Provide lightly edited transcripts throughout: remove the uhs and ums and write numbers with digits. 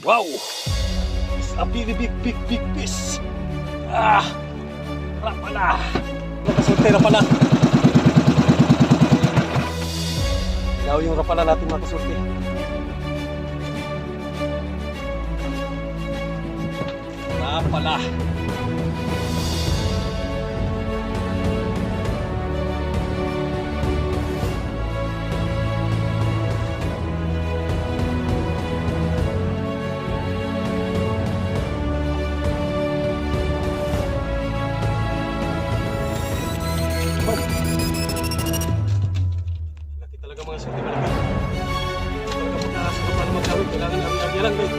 Wow! It's a big fish. Ah! Rapala! Nakasultera pala. Ilaw yung rapala natin mga kasulti. Rapala. Laki talaga mga sulti malaki. Talaga pagkakasunod pa na magkawin, kailangan abi-abi lang guys.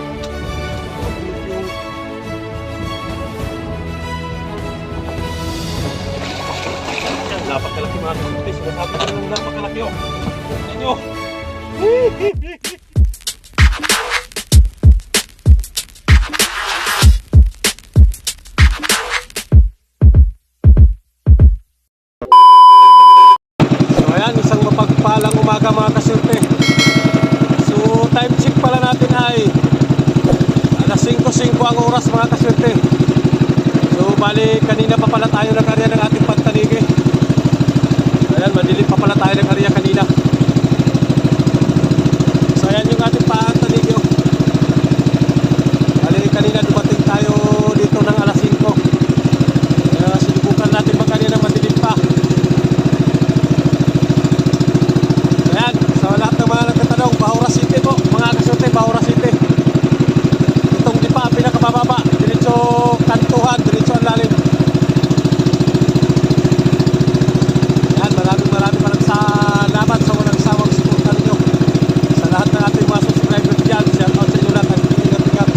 Yung yan, napakalaki mga sulti. Sinasabi ko lang napakalaki oh. Tignan nyo. Ayan, isang mapagpalang umaga mga kasulti. So time check pala natin ay alas 5:05 ang oras mga kasulti. So bali kanina pa pala tayo nag-area ng ating pagtanigi. Ayan, madilim pa pala tayo nag-area kanina. So ayan yung ating pagtanigi. Bali kanina dumating tayo dito ng alas 5. Kaya sinubukan natin mag-area ng madilim pa. So lahat ng mga nagtatanong, Baura City po, mga kasulti, Baura City. Itong di pa pinakamababa, diretso kantuhan, diretso ang lalim. Yan, maraming maraming salamat sa walang sawang suporta ninyo. Sa lahat ng ating mga subscribers dyan, shout out sa inyo lahat, nag-ingat-ingat.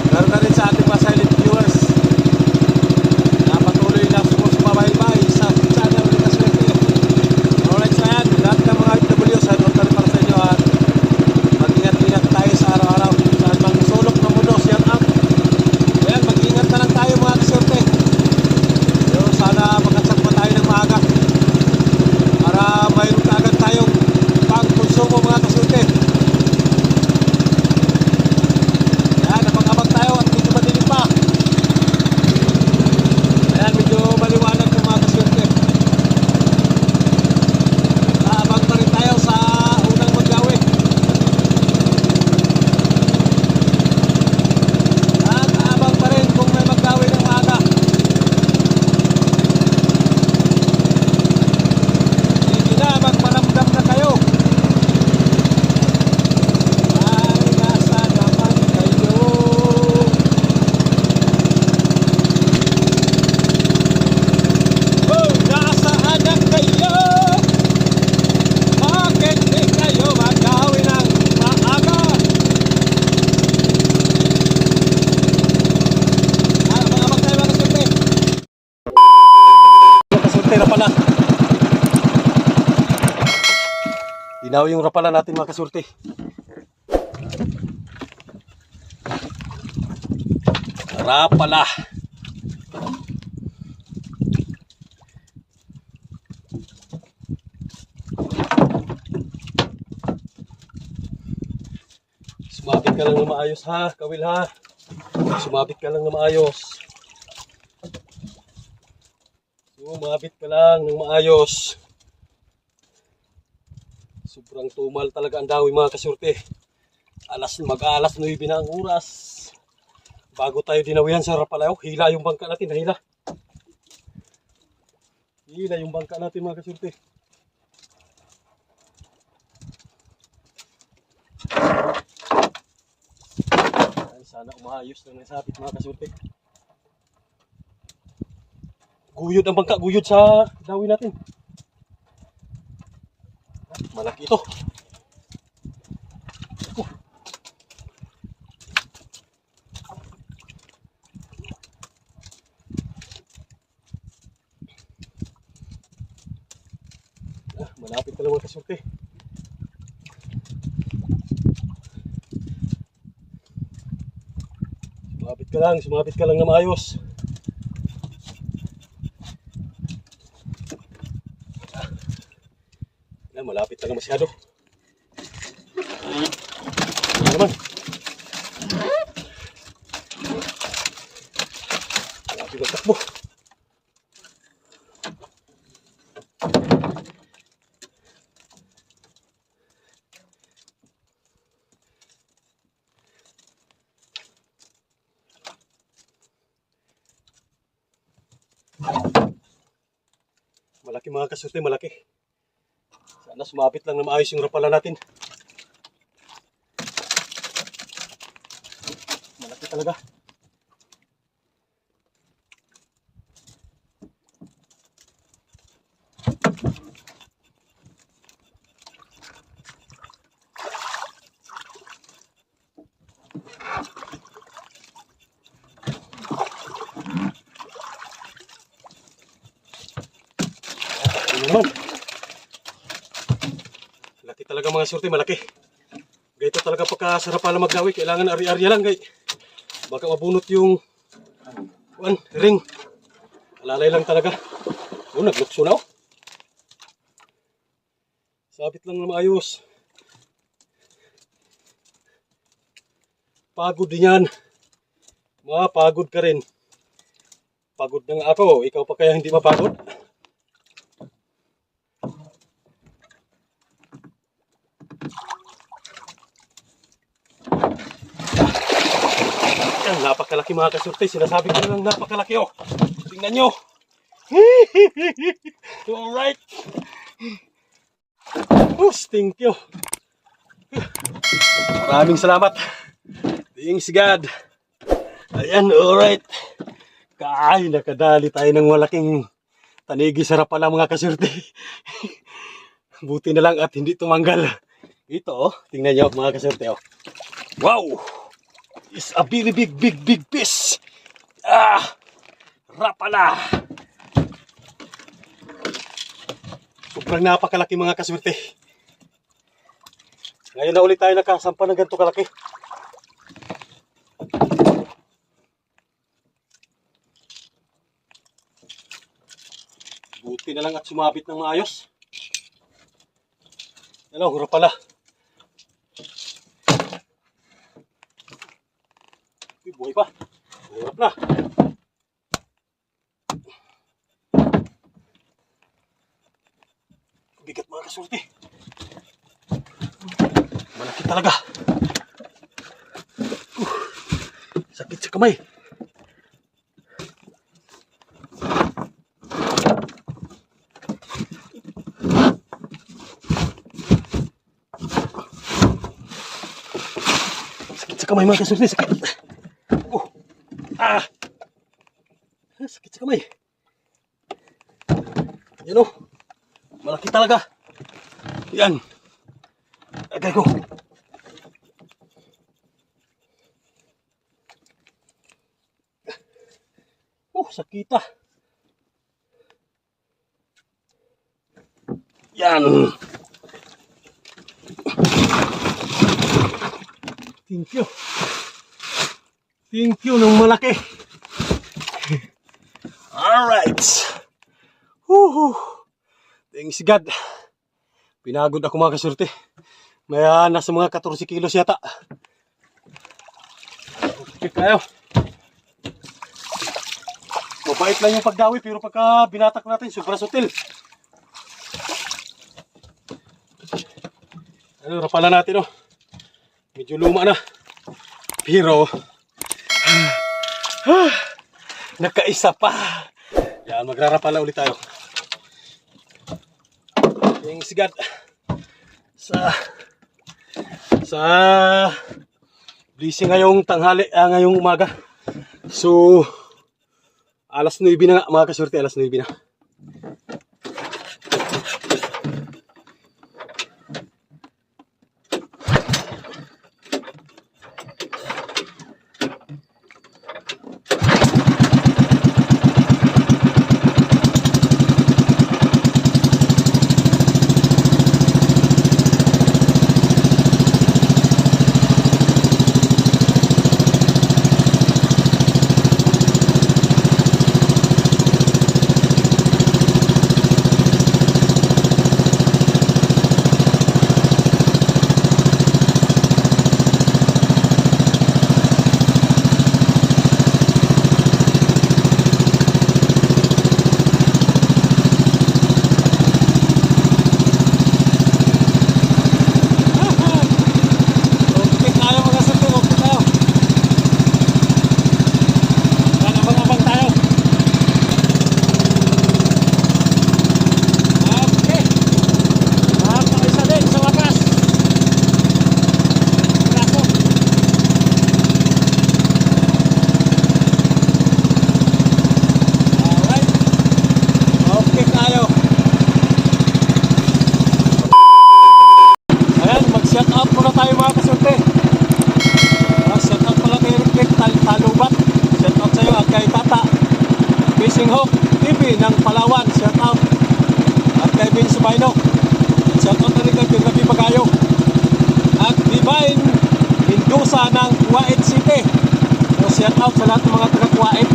Meron na rin sa ating mga silent viewers na patuloy na sumabaybay sa channel ni Kaswerte. Alright, so yan, lahat ng mga FW sa para sa inyo at mag-ingat-ingat tayo sa araw-araw saan mang sulok ng mundo siyan up. Ayan, mag-ingat na lang tayo mga kasulti. So sana magkatsak pa tayo ng maaga para mayroon ka agad tayong pang-konsumo mga kasulti. Ayan, napag-abag tayo at medyo madilim pa. Ayan, medyo maliwanag ng mga kasulti. Abang pa rin tayo sa unang maggawi. At abang pa rin kung may maggawi ng maaga. Sige na, magparamdam na kayo. Ay, nasa naman kayo. Oh, nasaan na kayo? Bakit di kayo maggawi ng maaga? Abang-abang tayo mga kasulti. Kasulti na pala. Dinaw yung rapala natin mga kasulti. Rapala. Sumabit ka lang na maayos ha, Kawil ha. Sumabit ka lang na maayos. Sumabit ka lang ng maayos. Sobrang tumal talaga ang dawi mga kasulti. Mag-alas 9 na ang oras. Bago tayo dinawihan sa Rapalaw, hila yung bangka natin, hila. Hila yung bangka natin mga kasulti. Sana umayos na nasabit mga kasulti. Guyod ang bangka, guyod sa dawi natin. Malaki ito. Malapit ka lang mga kasulti. Sumabit ka lang na maayos. Malapit na lang masyado. Ano naman? Takbo. Malaki mga kasurte, malaki. Sana sumapit lang na maayos yung rapala natin. Malaki talaga. Naman. Laki talaga mga surte, malaki. Ganito talaga pagkasarap pala maggawi. Kailangan ari-arya lang gay. Baka mabunot yung ring. Alalay lang talaga. Oh, naglukso na oh. Sabit lang na maayos. Pagod din yan. Mapagod ka rin. Pagod na nga ako. Ikaw pa kaya hindi mapagod? Yan, napakalaki mga kasurte. Sinasabi ko lang napakalaki oh. Tingnan nyo. Alright. Thank you. Maraming salamat. Thanks God. Ayan, alright. Kaay, nakadali tayo ng malaking tanigi sarap pala mga kasurte. Buti na lang at hindi tumanggal. Ito oh, tingnan nyo mga kasurte oh. Wow! It's a very big fish. Rapala. Sobrang napakalaki mga kasurte. Ngayon na ulit tayo nakasampa ng ganito kalaki. Buti na lang at sumabit ng maayos. Ano, rapala. Buhay pa. Hirap na. Bigat mga kasurte. Malaki talaga. Sakit sa kamay. Sakit sa kamay mga kasurte. Sakit. Sakit sa kamay. Yan o. Malaki talaga. Yan. Agay ko. Sakita. Yan. Thank you. Thank you ng malaki. Alright. Thanks God. Pinagod ako mga kasurte. May nasa mga 14 kilos yata. Okay kayo. Mabait lang yung pagdawi pero pagka binatak natin sobrang sutil. Ano, rapala natin oh. Medyo luma na. Pero nakaisa pa. Yan, magrarapala ulit tayo. Thanks God sa blessing ngayong tanghali, ngayong umaga. So alas 9 na nga mga kasurte, alas 9 na. Singhok TV ng Palawan, shout out. At kay Vince Subayno, shout out na rin kay Pirlapi Bagayo. At Divine Hindusa ng Kuwait City, so shout out sa lahat ng mga taga Kuwait.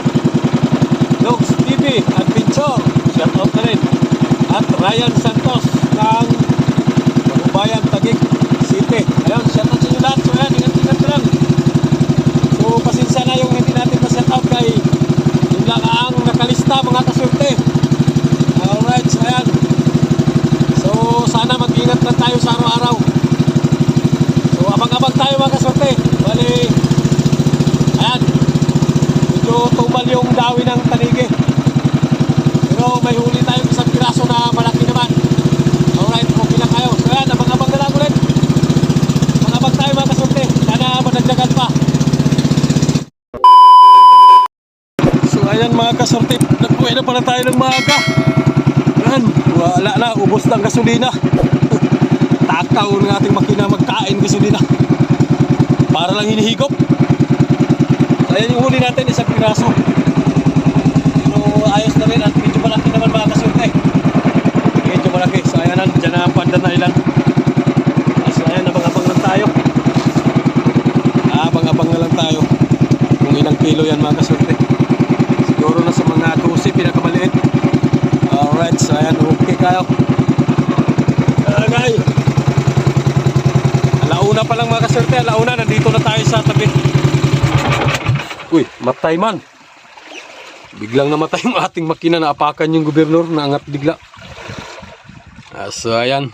Dogs TV Adventure, shout out na rin. At Ryan Santos ng Bayan Taguig City, ayun, shout out sa inyo lahat. So ayan, ingat-ingat na lang. So pasensya na yung hindi natin ma-shout out kay yun lang ang nakalista mga kasurte. Alright, so ayan. So sana mag-ingat lang tayo sa araw-araw. So abang-abang tayo mga kasurte. Bali, ayan, medyo tumal yung dawi ng tanigi. Pero may huli tayong isang piraso na malaki naman. Alright, okay lang kayo. So ayan, abang-abang na lang ulit. Abang-abang tayo mga kasurte. Sana madagdagan pa. So ayan mga kasorte, nagbuhay na pala tayo ng maaga. Ayan, wala na, ubos ng gasolina. Takaw ng ating makina magkain gasolina. Para lang hinihigop. Ayan yung huli natin, isang piraso. Pero ayos na rin at medyo malaki naman mga kasorte. Medyo malaki. So ayan na, dyan na ang pandan na ilan. So ayan, abang-abang lang tayo. Abang-abang na lang tayo. Kung ilang kilo yan mga kasorte. Siguro na sa mga 12 pinakamaliit. Alright, so ayan, okay kayo. Agay. Alauna pa lang mga kaserte, alauna, nandito na tayo sa tabi. Uy, matay man. Biglang namatay yung ating makina, naapakan yung gobernador, naangat bigla. So ayan.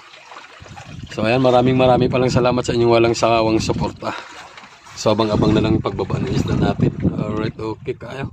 So ayan, maraming palang salamat sa inyong walang sawang suporta. So abang-abang na lang yung pagbaba ng isda natin. Alright, okay kayo.